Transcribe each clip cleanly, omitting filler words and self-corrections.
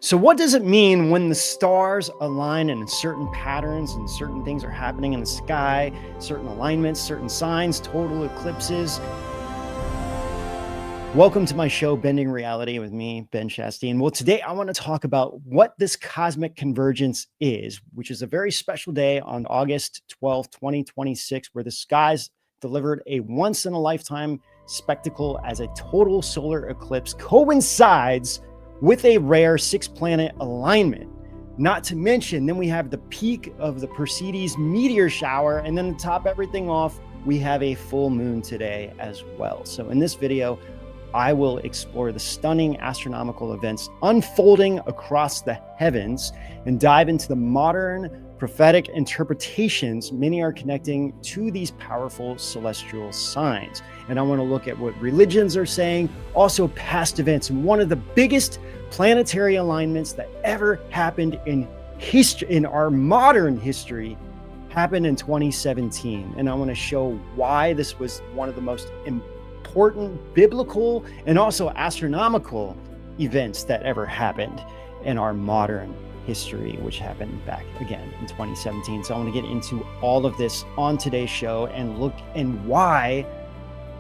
So, what does it mean when the stars align in certain patterns and certain things are happening in the sky, certain alignments, certain signs, total eclipses? Welcome to my show, Bending Reality, with me, Ben Chasteen. Well, today I want to talk about what this cosmic convergence is, which is a very special day on August 12th, 2026, where the skies delivered a once in a lifetime spectacle as a total solar eclipse coincides with a rare 6-planet alignment. Not to mention, then we have the peak of the Perseids meteor shower, and then to top everything off, we have a full moon today as well. So in this video, I will explore the stunning astronomical events unfolding across the heavens and dive into the modern prophetic interpretations many are connecting to these powerful celestial signs. And I want to look at what religions are saying, also past events. And one of the biggest planetary alignments that ever happened in history, in our modern history, happened in 2017. And I want to show why this was one of the most important biblical and also astronomical events that ever happened in our modern history, which happened back again in 2017. So I want to get into all of this on today's show and look and why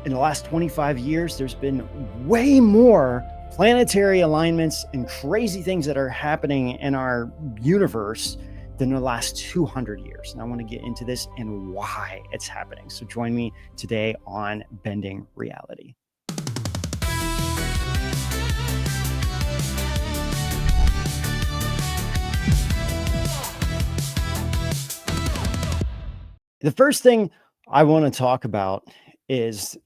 in the last 25 years there's been way more planetary alignments and crazy things that are happening in our universe than the last 200 years. And I want to get into this and why it's happening. So join me today on Bending Reality. The first thing I want to talk about is,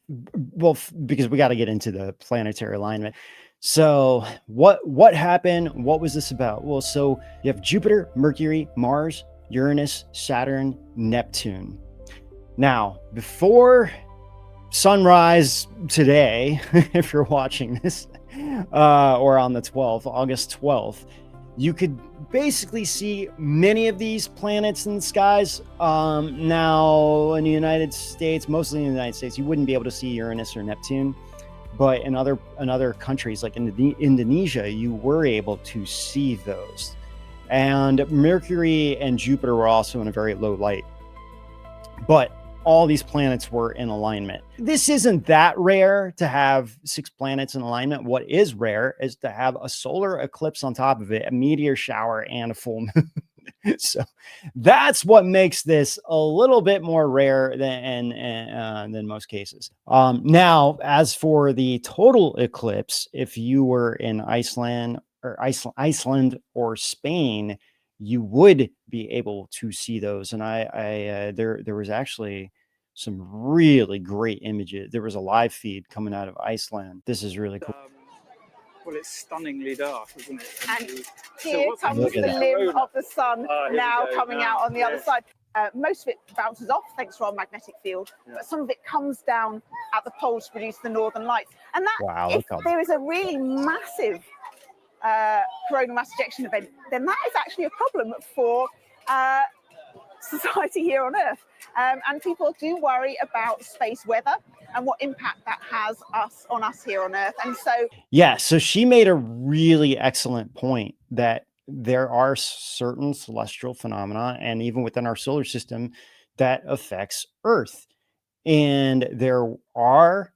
well, because we got to get into the planetary alignment. So what happened? What was this about? Well, so you have Jupiter, Mercury, Mars, Uranus, Saturn, Neptune. Now, before sunrise today, if you're watching this, or on the 12th, August 12th, you could basically see many of these planets in the skies. Now, in the United States, mostly in the United States, you wouldn't be able to see Uranus or Neptune. But in other countries, like in Indonesia, you were able to see those. And Mercury and Jupiter were also in a very low light. But all these planets were in alignment. This isn't that rare to have 6 planets in alignment. What is rare is to have a solar eclipse on top of it, a meteor shower, and a full moon. So that's what makes this a little bit more rare than most cases. Now, as for the total eclipse, if you were in Iceland or Spain, you would be able to see those. And there was actually some really great images. There was a live feed coming out of Iceland. This is really cool. Well, it's stunningly dark, isn't it? And here comes the limb of the sun now coming out on the other side. Most of it bounces off thanks to our magnetic field, but some of it comes down at the poles to produce the northern lights. And that, if there is a really massive coronal mass ejection event, then that is actually a problem for society here on Earth. And people do worry about space weather and what impact that has on us here on Earth. And so, yeah, so she made a really excellent point that there are certain celestial phenomena, and even within our solar system, that affects Earth. And there are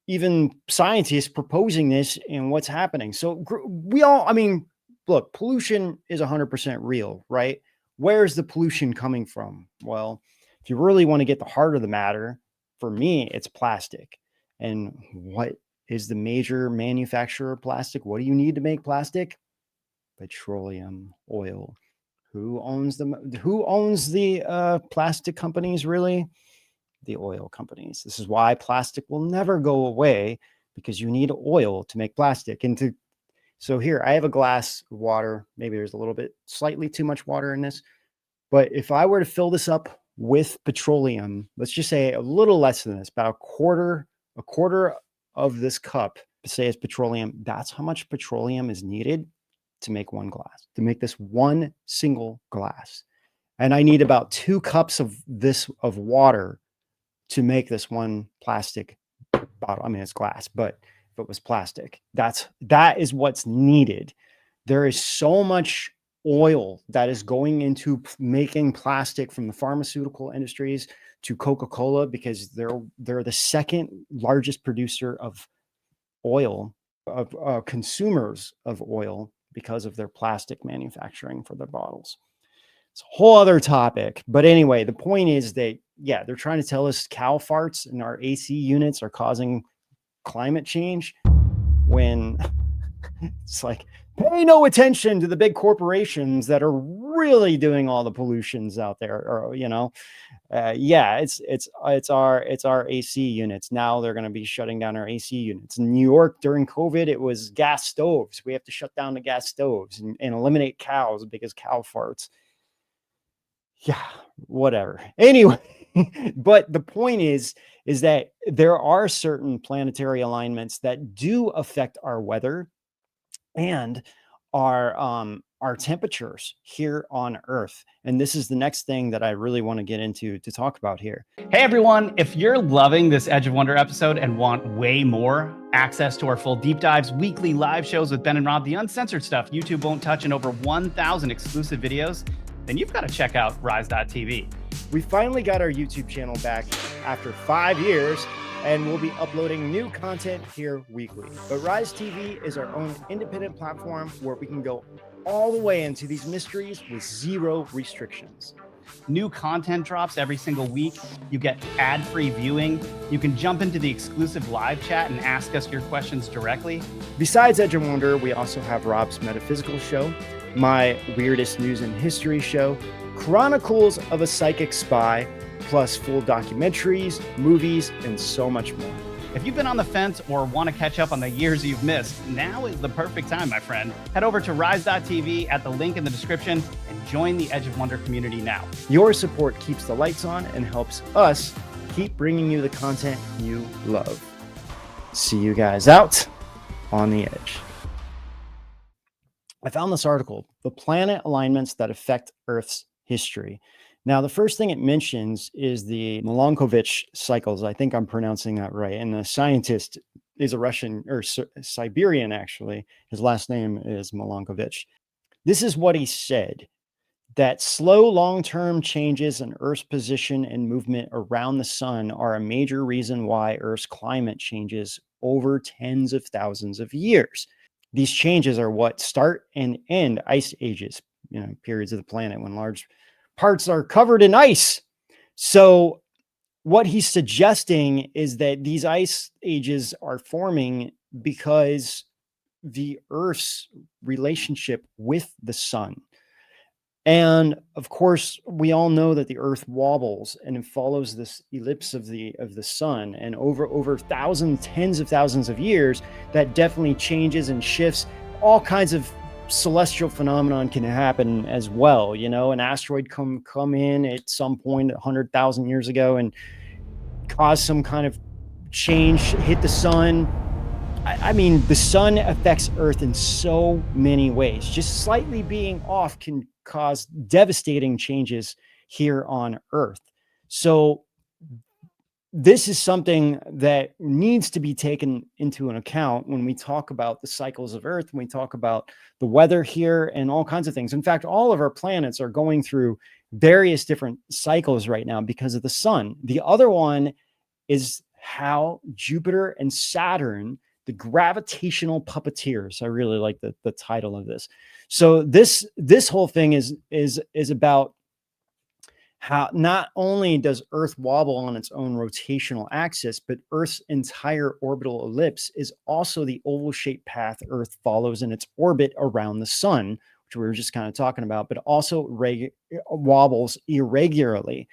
even scientists proposing this in what's happening. So look, pollution is 100% real, right? Where's the pollution coming from? Well, if you really want to get the heart of the matter, for me, it's plastic. And what is the major manufacturer of plastic? What do you need to make plastic? Petroleum, oil. Who owns the plastic companies, really? The oil companies. This is why plastic will never go away, because you need oil to make plastic. So here, I have a glass of water. Maybe there's a little bit, slightly too much water in this. But if I were to fill this up with petroleum, let's just say a little less than this, about a quarter of this cup, say it's petroleum, that's how much petroleum is needed to make one glass, to make this one single glass. And I need about 2 cups of water to make this one plastic bottle. I mean, it's glass, but if it was plastic, that is what's needed There is so much oil that is going into making plastic, from the pharmaceutical industries to Coca-Cola, because they're the second largest producer of oil, of consumers of oil, because of their plastic manufacturing for their bottles. It's a whole other topic. But anyway, the point is that, yeah, they're trying to tell us cow farts in our AC units are causing climate change, when it's like, pay no attention to the big corporations that are really doing all the pollutions out there. Or, yeah, it's our AC units. Now they're going to be shutting down our AC units. In New York during COVID, it was gas stoves. We have to shut down the gas stoves and eliminate cows because cow farts. Yeah, whatever. Anyway, but the point is that there are certain planetary alignments that do affect our weather and our temperatures here on Earth. And this is the next thing that I really want to get into to talk about here. Hey everyone, if you're loving this Edge of Wonder episode and want way more access to our full deep dives, weekly live shows with Ben and Rob, the uncensored stuff YouTube won't touch, and over 1,000 exclusive videos, then you've got to check out Rise.tv. We finally got our YouTube channel back after 5 years, and we'll be uploading new content here weekly. But Rise TV is our own independent platform where we can go all the way into these mysteries with zero restrictions. New content drops every single week. You get ad-free viewing. You can jump into the exclusive live chat and ask us your questions directly. Besides Edge of Wonder, we also have Rob's Metaphysical Show, my Weirdest News in History show, Chronicles of a Psychic Spy, plus full documentaries, movies, and so much more. If you've been on the fence or want to catch up on the years you've missed, now is the perfect time, my friend. Head over to Rise.tv at the link in the description and join the Edge of Wonder community now. Your support keeps the lights on and helps us keep bringing you the content you love. See you guys out on the edge. I found this article, The Planet Alignments That Affect Earth's History. Now, the first thing it mentions is the Milankovitch cycles. I think I'm pronouncing that right. And the scientist is a Russian, or Siberian, actually. His last name is Milankovitch. This is what he said, that slow long-term changes in Earth's position and movement around the sun are a major reason why Earth's climate changes over tens of thousands of years. These changes are what start and end ice ages, periods of the planet when large parts are covered in ice. So what he's suggesting is that these ice ages are forming because the Earth's relationship with the sun. And of course, we all know that the Earth wobbles and it follows this ellipse of the sun. And over thousands, tens of thousands of years, that definitely changes and shifts. All kinds of celestial phenomenon can happen as well. An asteroid come in at some point 100,000 years ago and cause some kind of change, hit the sun. I mean, the sun affects Earth in so many ways. Just slightly being off can cause devastating changes here on Earth. So this is something that needs to be taken into an account when we talk about the cycles of Earth, when we talk about the weather here and all kinds of things. In fact, all of our planets are going through various different cycles right now because of the sun. The other one is how Jupiter and Saturn, the gravitational puppeteers. I really like the title of this. So this whole thing is about how not only does Earth wobble on its own rotational axis, but Earth's entire orbital ellipse is also the oval-shaped path Earth follows in its orbit around the sun, which we were just kind of talking about, but also wobbles irregularly,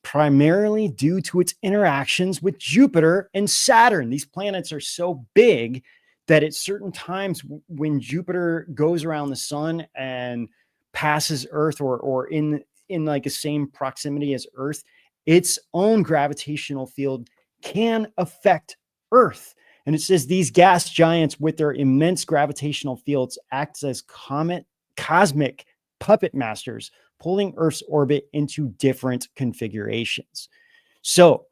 primarily due to its interactions with Jupiter and Saturn. These planets are so big that at certain times when Jupiter goes around the sun and passes Earth or in like the same proximity as Earth, its own gravitational field can affect Earth. And it says these gas giants with their immense gravitational fields act as cosmic puppet masters, pulling Earth's orbit into different configurations. So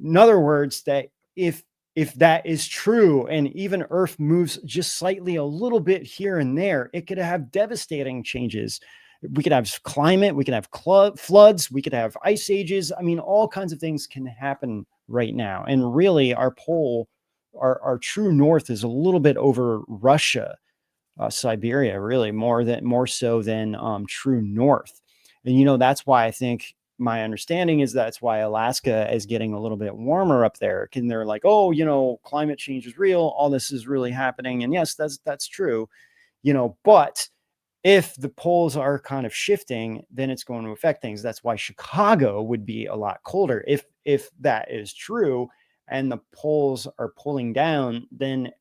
in other words, that if if that is true, and even Earth moves just slightly a little bit here and there, it could have devastating changes. We could have climate, we could have floods, we could have ice ages. I mean, all kinds of things can happen right now. And really, our pole, our true north is a little bit over Russia, Siberia, really more so than true north. And that's why I think my understanding is that's why Alaska is getting a little bit warmer up there. And they're like, oh, climate change is real. All this is really happening. And yes, that's true, but if the poles are kind of shifting, then it's going to affect things. That's why Chicago would be a lot colder. If that is true and the poles are pulling down, then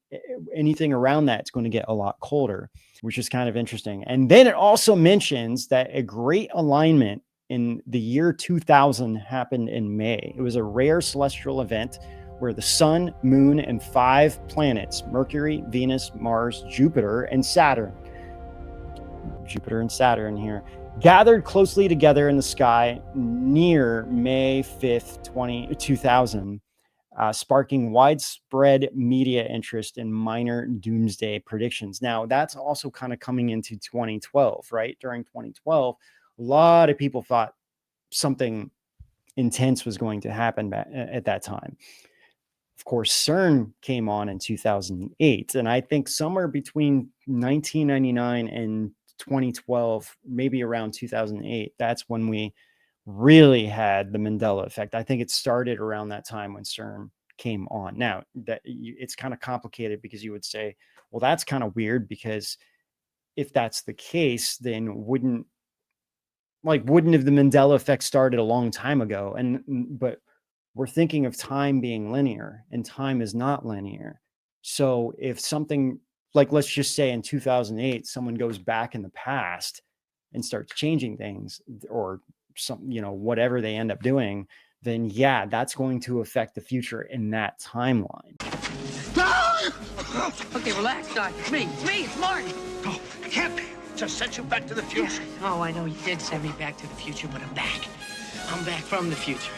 anything around that is going to get a lot colder, which is kind of interesting. And then it also mentions that a great alignment in the year 2000 happened in May. It was a rare celestial event where the sun, moon, and 5 planets, Mercury, Venus, Mars, Jupiter, and Saturn here, gathered closely together in the sky near May 5th, 2000, sparking widespread media interest in minor doomsday predictions. Now, that's also kind of coming into 2012, right? During 2012, a lot of people thought something intense was going to happen at that time. Of course, CERN came on in 2008, and I think somewhere between 1999 and 2012, maybe around 2008, that's when we really had the Mandela effect. I think it started around that time when CERN came on. Now, it's kind of complicated because you would say, well, that's kind of weird, because if that's the case, then wouldn't have the Mandela effect started a long time ago? But we're thinking of time being linear, and time is not linear. So if something, like, let's just say in 2008, someone goes back in the past and starts changing things, or whatever they end up doing, then yeah, that's going to affect the future in that timeline. Okay, relax, Doc. It's me, it's Martin. Oh, it can't be. Just sent you back to the future. Oh, I know you did send me back to the future, but I'm back. I'm back from the future.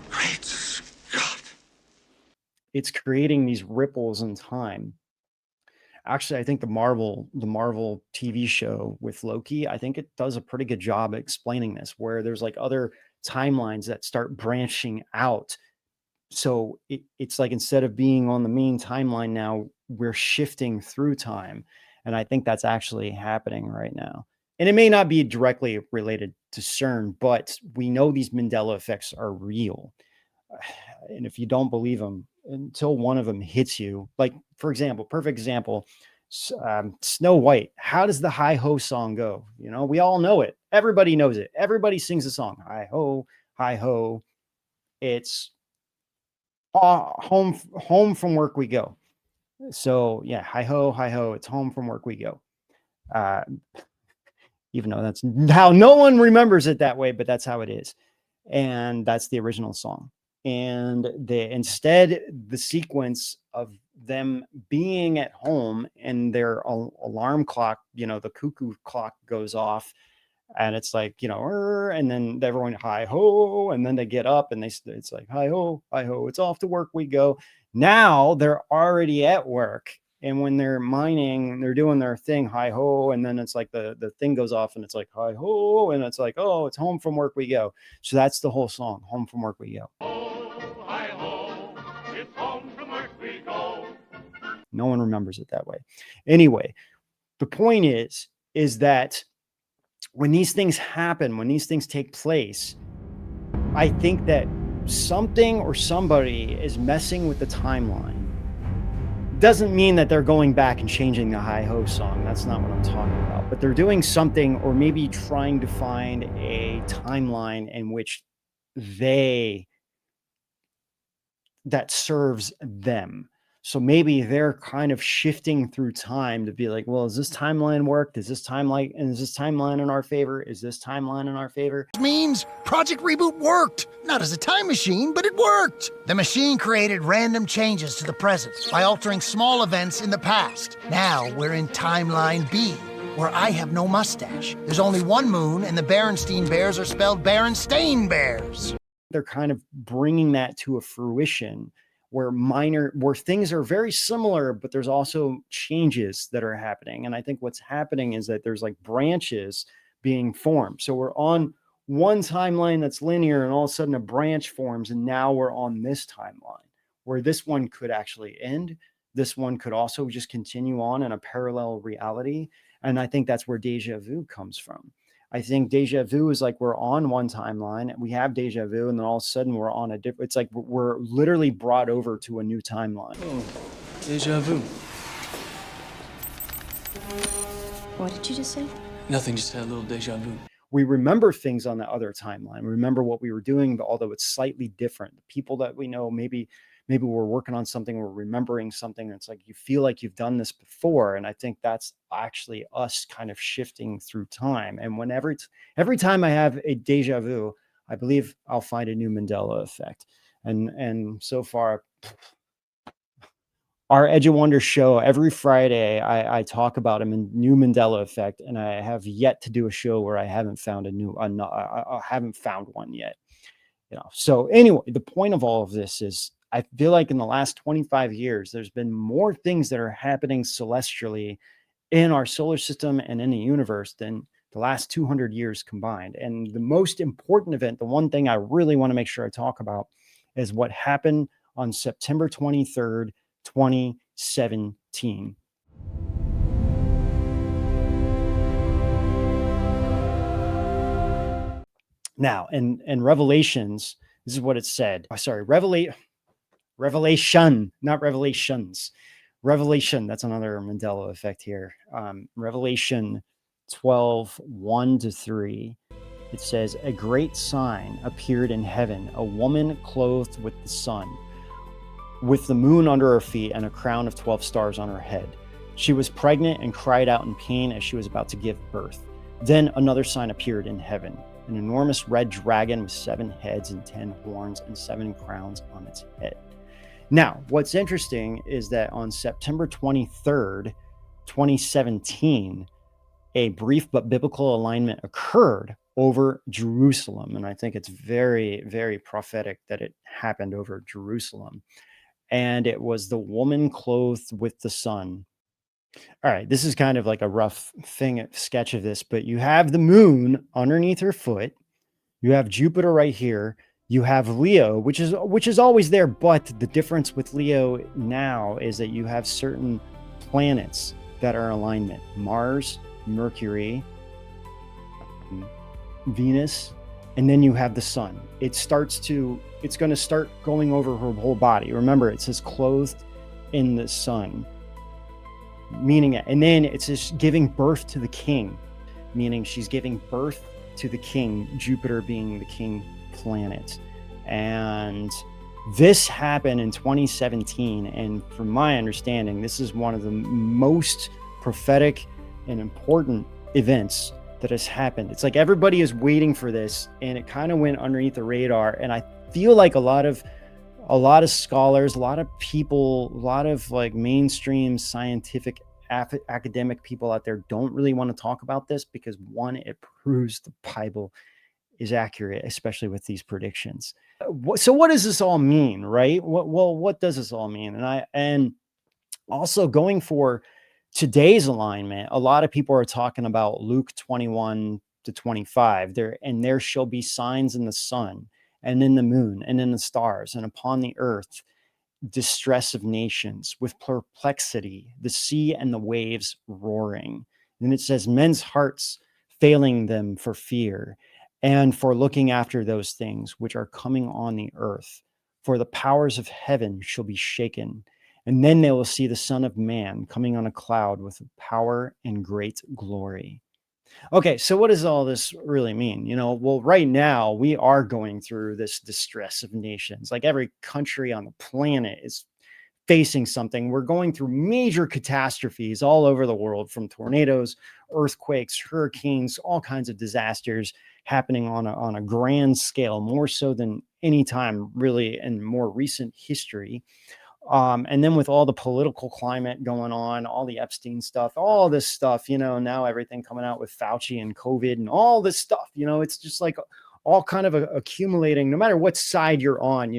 Great Scott. It's creating these ripples in time. Actually, I think the Marvel TV show with Loki, I think it does a pretty good job explaining this, where there's like other timelines that start branching out. So it's like, instead of being on the main timeline now, we're shifting through time. And I think that's actually happening right now. And it may not be directly related to CERN, but we know these Mandela effects are real. And if you don't believe them, until one of them hits you, like, for example, perfect example, Snow White. How does the Hi Ho song go? We all know it. Everybody knows it. Everybody sings the song. Hi ho, hi ho. It's home from work we go. So yeah, hi ho, it's home from work we go. Even though that's how no one remembers it that way, but that's how it is. And that's the original song. And instead, the sequence of them being at home and their alarm clock, the cuckoo clock goes off, and it's like, and then everyone, hi ho, and then they get up and it's like, hi ho, it's off to work we go. Now they're already at work. And when they're mining, they're doing their thing, hi ho, and then it's like the thing goes off and it's like, hi ho, and it's like, oh, it's home from work we go. So that's the whole song, home from work we go. Oh, hi ho, it's home from work we go. No one remembers it that way. Anyway, the point is that when these things happen, when these things take place, I think that something or somebody is messing with the timeline. Doesn't mean that they're going back and changing the Hi Ho song. That's not what I'm talking about. But they're doing something, or maybe trying to find a timeline in which that serves them. So maybe they're kind of shifting through time to be like, well, is this timeline work? Is this timeline in our favor? Is this timeline in our favor? It means Project Reboot worked. Not as a time machine, but it worked. The machine created random changes to the present by altering small events in the past. Now we're in timeline B, where I have no mustache. There's only one moon, and the Berenstein Bears are spelled Berenstain Bears. they're kind of bringing that to a fruition where things are very similar, but there's also changes that are happening. And I think what's happening is that there's like branches being formed. So we're on one timeline that's linear, and all of a sudden a branch forms, and now we're on this timeline where this one could actually end. This one could also just continue on in a parallel reality. And I think that's where déjà vu comes from. I think déjà vu is like we're on one timeline, we have déjà vu, and then all of a sudden we're on a different, it's like we're literally brought over to a new timeline. Oh, déjà vu. What did you just say? Nothing, just had a little déjà vu. We remember things on the other timeline. We remember what we were doing, but although it's slightly different. The people that we know, maybe we're working on something, we're remembering something. It's like you feel like you've done this before. And I think that's actually us kind of shifting through time. And whenever every time I have a déjà vu, I believe I'll find a new Mandela effect. And so far, our Edge of Wonder show, every Friday, I talk about a new Mandela effect, and I have yet to do a show where I haven't found I haven't found one yet. So anyway, the point of all of this is I feel like in the last 25 years, there's been more things that are happening celestially in our solar system and in the universe than the last 200 years combined. And the most important event, the one thing I really want to make sure I talk about, is what happened on September 23rd, 2017. Now, in Revelations, this is what it said. Revelation, not revelations. Revelation, that's another Mandela effect here. Revelation 12, 1-3. It says, a great sign appeared in heaven, a woman clothed with the sun, with the moon under her feet and a crown of 12 stars on her head. She was pregnant and cried out in pain as she was about to give birth. Then another sign appeared in heaven, an enormous red dragon with 7 heads and 10 horns and 7 crowns on its head. Now, what's interesting is that on September 23rd, 2017, a brief but biblical alignment occurred over Jerusalem. And I think it's very, very prophetic that it happened over Jerusalem. And it was the woman clothed with the sun. All right, this is kind of like a rough sketch of this, but you have the moon underneath her foot. You have Jupiter right here. You have Leo, which is always there, but the difference with Leo now is that you have certain planets that are in alignment: Mars, Mercury, Venus, and then you have the sun. It's going to start going over her whole body. Remember, it says clothed in the sun, meaning it. And then it says giving birth to the king, meaning she's giving birth to the king, Jupiter being the king planet. And this happened in 2017. And from my understanding, this is one of the most prophetic and important events that has happened. It's like everybody is waiting for this, and it kind of went underneath the radar. And I feel like a lot of scholars, a lot of people, a lot of like mainstream scientific academic people out there don't really want to talk about this because, one, it proves the Bible is accurate, especially with these predictions. So what does this all mean, right? What does this all mean? And also going for today's alignment, a lot of people are talking about Luke 21-25. There shall be signs in the sun and in the moon and in the stars and upon the earth, distress of nations with perplexity, the sea and the waves roaring. And it says men's hearts failing them for fear and for looking after those things which are coming on the earth. For the powers of heaven shall be shaken. And then they will see the Son of Man coming on a cloud with power and great glory. Okay, so what does all this really mean? Well, right now we are going through this distress of nations. Like every country on the planet is facing something. We're going through major catastrophes all over the world, from tornadoes, earthquakes, hurricanes, all kinds of disasters happening on a grand scale, more so than any time really in more recent history. And then with all the political climate going on, all the Epstein stuff, all this stuff, now everything coming out with Fauci and COVID and all this stuff, it's just like all kind of accumulating, no matter what side you're on.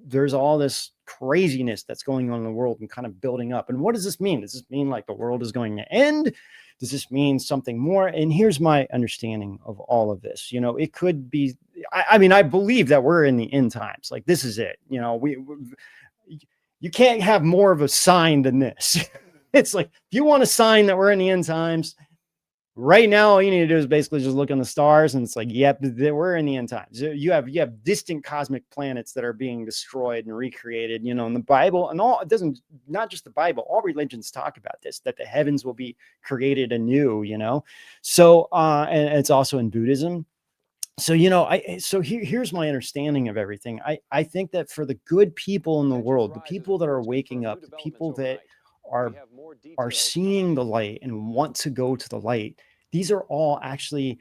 There's all this craziness that's going on in the world and kind of building up. And what does this mean? Does this mean like the world is going to end? Does this mean something more? And here's my understanding of all of this. It could be, I mean, I believe that we're in the end times. Like, this is it. You can't have more of a sign than this. It's like, if you want a sign that we're in the end times, right now, all you need to do is basically just look on the stars, and it's like, yep, we're in the end times. You have distant cosmic planets that are being destroyed and recreated, in the Bible, and all. It doesn't, not just the Bible, all religions talk about this, that the heavens will be created anew, So, and it's also in Buddhism. So, here's my understanding of everything. I think that for the good people in the world, the people that are waking up, the people that are seeing the light and want to go to the light, these are all actually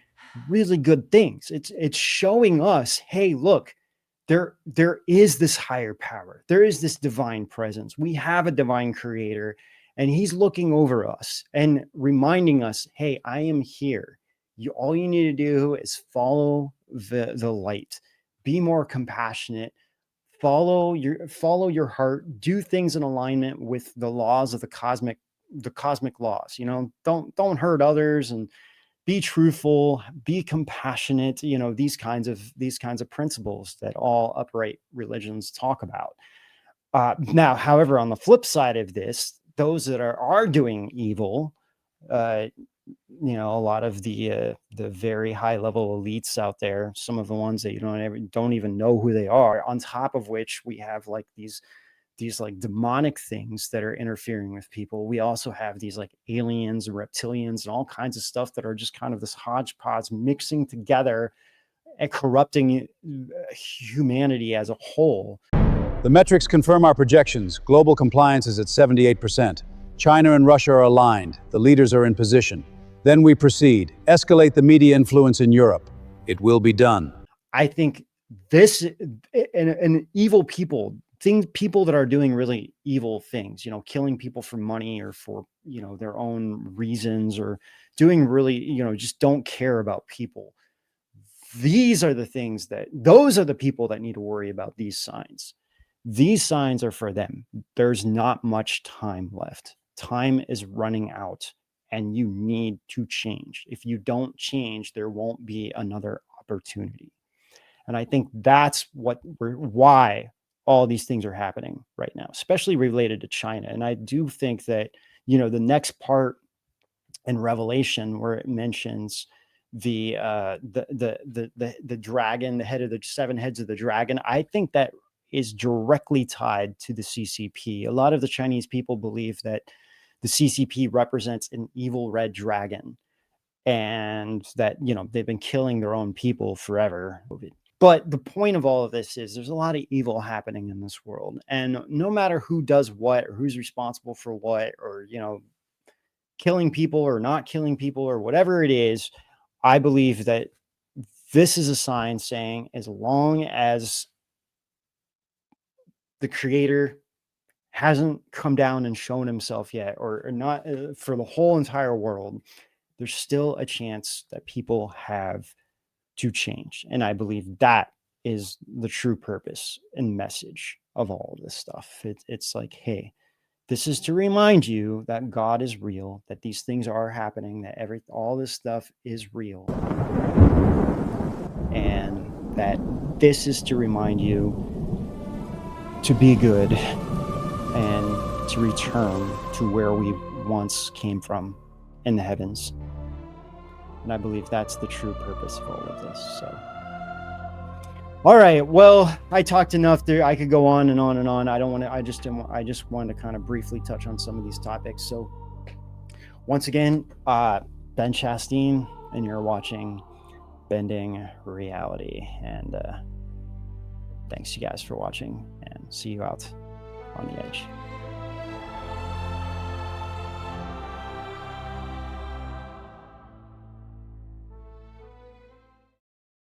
really good things. It's showing us, hey, look, there is this higher power. There is this divine presence. We have a divine creator, and he's looking over us and reminding us, hey, I am here. All you need to do is follow the light, be more compassionate, follow your heart, do things in alignment with the laws of the cosmic laws. Don't hurt others, and be truthful, be compassionate. These kinds of principles that all upright religions talk about. Now, however, on the flip side of this, those that are doing evil, a lot of the very high level elites out there, some of the ones that you don't even know who they are, on top of which we have like these like demonic things that are interfering with people. We also have these like aliens and reptilians and all kinds of stuff that are just kind of this hodgepodge mixing together and corrupting humanity as a whole. The metrics confirm our projections. Global compliance is at 78%. China and Russia are aligned. The leaders are in position. Then we proceed. Escalate the media influence in Europe. It will be done. I think this and evil people that are doing really evil things, killing people for money or for, their own reasons, or doing really, just don't care about people. Those are the people that need to worry about these signs. These signs are for them. There's not much time left. Time is running out. And you need to change. If you don't change, there won't be another opportunity. And I think that's why all these things are happening right now, especially related to China. And I do think that, the next part in Revelation, where it mentions the dragon, the head of the 7 heads of the dragon, I think that is directly tied to the CCP. A lot of the Chinese people believe that the CCP represents an evil red dragon, and that, they've been killing their own people forever. But the point of all of this is there's a lot of evil happening in this world. And no matter who does what, or who's responsible for what, or, killing people or not killing people or whatever it is, I believe that this is a sign saying, as long as the creator hasn't come down and shown himself yet, or not for the whole entire world, there's still a chance that people have to change. And I believe that is the true purpose and message of all of this stuff. It's like, hey, this is to remind you that God is real, that these things are happening, that all this stuff is real, and that this is to remind you to be good and to return to where we once came from in the heavens. And I believe that's the true purpose of all of this. So, all right. Well, I talked enough there. I could go on and on and on. I just wanted to kind of briefly touch on some of these topics. So once again, Ben Chasteen, and you're watching Bending Reality. And thanks you guys for watching, and see you out on the edge.